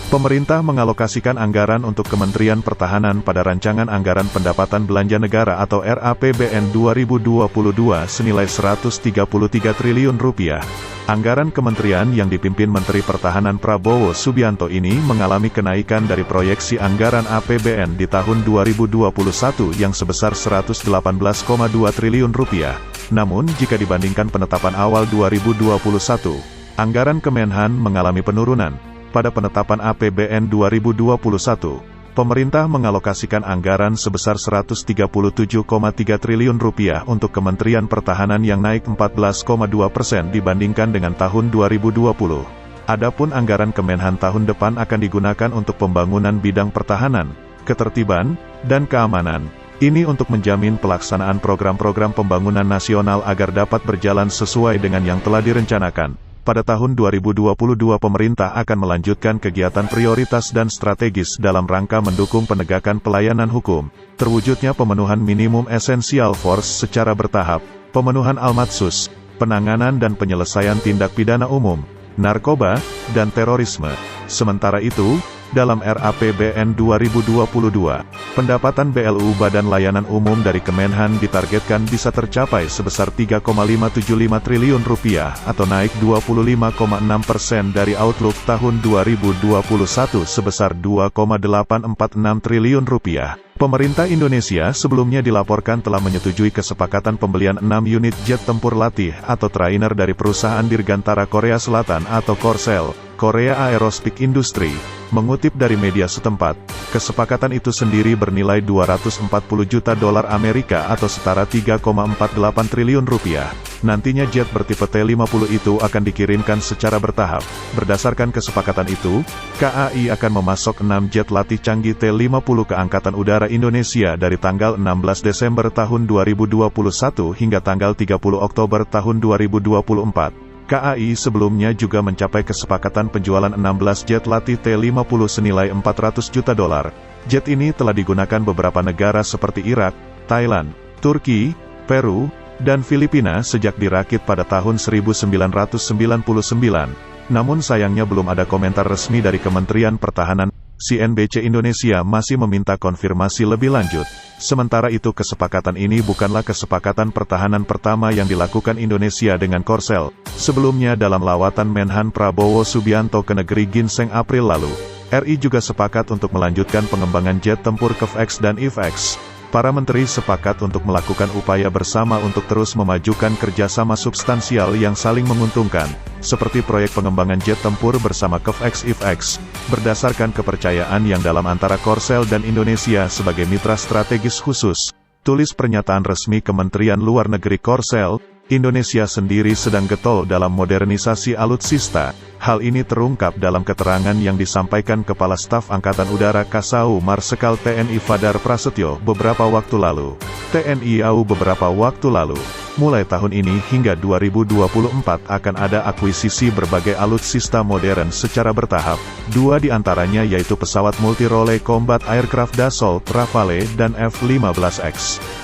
Pemerintah mengalokasikan anggaran untuk Kementerian Pertahanan pada Rancangan Anggaran Pendapatan Belanja Negara atau RAPBN 2022 senilai Rp133 triliun. Anggaran kementerian yang dipimpin Menteri Pertahanan Prabowo Subianto ini mengalami kenaikan dari proyeksi anggaran APBN di tahun 2021 yang sebesar Rp118,2 triliun. Namun, jika dibandingkan penetapan awal 2021, anggaran Kemenhan mengalami penurunan. Pada penetapan APBN 2021, pemerintah mengalokasikan anggaran sebesar Rp137,3 triliun untuk Kementerian Pertahanan yang naik 14,2% dibandingkan dengan tahun 2020. Adapun anggaran Kemenhan tahun depan akan digunakan untuk pembangunan bidang pertahanan, ketertiban, dan keamanan. Ini untuk menjamin pelaksanaan program-program pembangunan nasional agar dapat berjalan sesuai dengan yang telah direncanakan. Pada tahun 2022 pemerintah akan melanjutkan kegiatan prioritas dan strategis dalam rangka mendukung penegakan pelayanan hukum, terwujudnya pemenuhan minimum essential force secara bertahap, pemenuhan Al-Matsus, penanganan dan penyelesaian tindak pidana umum, narkoba, dan terorisme. Sementara itu, dalam RAPBN 2022, pendapatan BLU Badan Layanan Umum dari Kemenhan ditargetkan bisa tercapai sebesar Rp3,575 triliun atau naik 25,6% dari outlook tahun 2021 sebesar Rp2,846 triliun. Pemerintah Indonesia sebelumnya dilaporkan telah menyetujui kesepakatan pembelian 6 unit jet tempur latih atau trainer dari perusahaan Dirgantara Korea Selatan atau Korsel, Korea Aerospace Industry. Mengutip dari media setempat, kesepakatan itu sendiri bernilai $240 juta atau setara Rp3,48 triliun. Nantinya jet bertipe T-50 itu akan dikirimkan secara bertahap. Berdasarkan kesepakatan itu, KAI akan memasok 6 jet latih canggih T-50 ke Angkatan Udara Indonesia dari tanggal 16 Desember tahun 2021 hingga tanggal 30 Oktober tahun 2024. KAI sebelumnya juga mencapai kesepakatan penjualan 16 jet latih T-50 senilai $400 juta. Jet ini telah digunakan beberapa negara seperti Irak, Thailand, Turki, Peru, dan Filipina sejak dirakit pada tahun 1999. Namun sayangnya belum ada komentar resmi dari Kementerian Pertahanan. CNBC Indonesia masih meminta konfirmasi lebih lanjut. Sementara itu kesepakatan ini bukanlah kesepakatan pertahanan pertama yang dilakukan Indonesia dengan Korsel. Sebelumnya dalam lawatan Menhan Prabowo Subianto ke negeri Ginseng April lalu, RI juga sepakat untuk melanjutkan pengembangan jet tempur KEF-X dan IF-X. Para menteri sepakat untuk melakukan upaya bersama untuk terus memajukan kerjasama substansial yang saling menguntungkan, seperti proyek pengembangan jet tempur bersama KEF-X IF-X, berdasarkan kepercayaan yang dalam antara Korsel dan Indonesia sebagai mitra strategis khusus. Tulis pernyataan resmi Kementerian Luar Negeri Korsel, Indonesia sendiri sedang getol dalam modernisasi alutsista. Hal ini terungkap dalam keterangan yang disampaikan Kepala Staf Angkatan Udara Kasau Marsekal TNI Fadar Prasetyo beberapa waktu lalu. TNI AU beberapa waktu lalu. Mulai tahun ini hingga 2024 akan ada akuisisi berbagai alutsista modern secara bertahap. 2 di antaranya yaitu pesawat multi-role Combat Aircraft Dassault Rafale dan F-15X.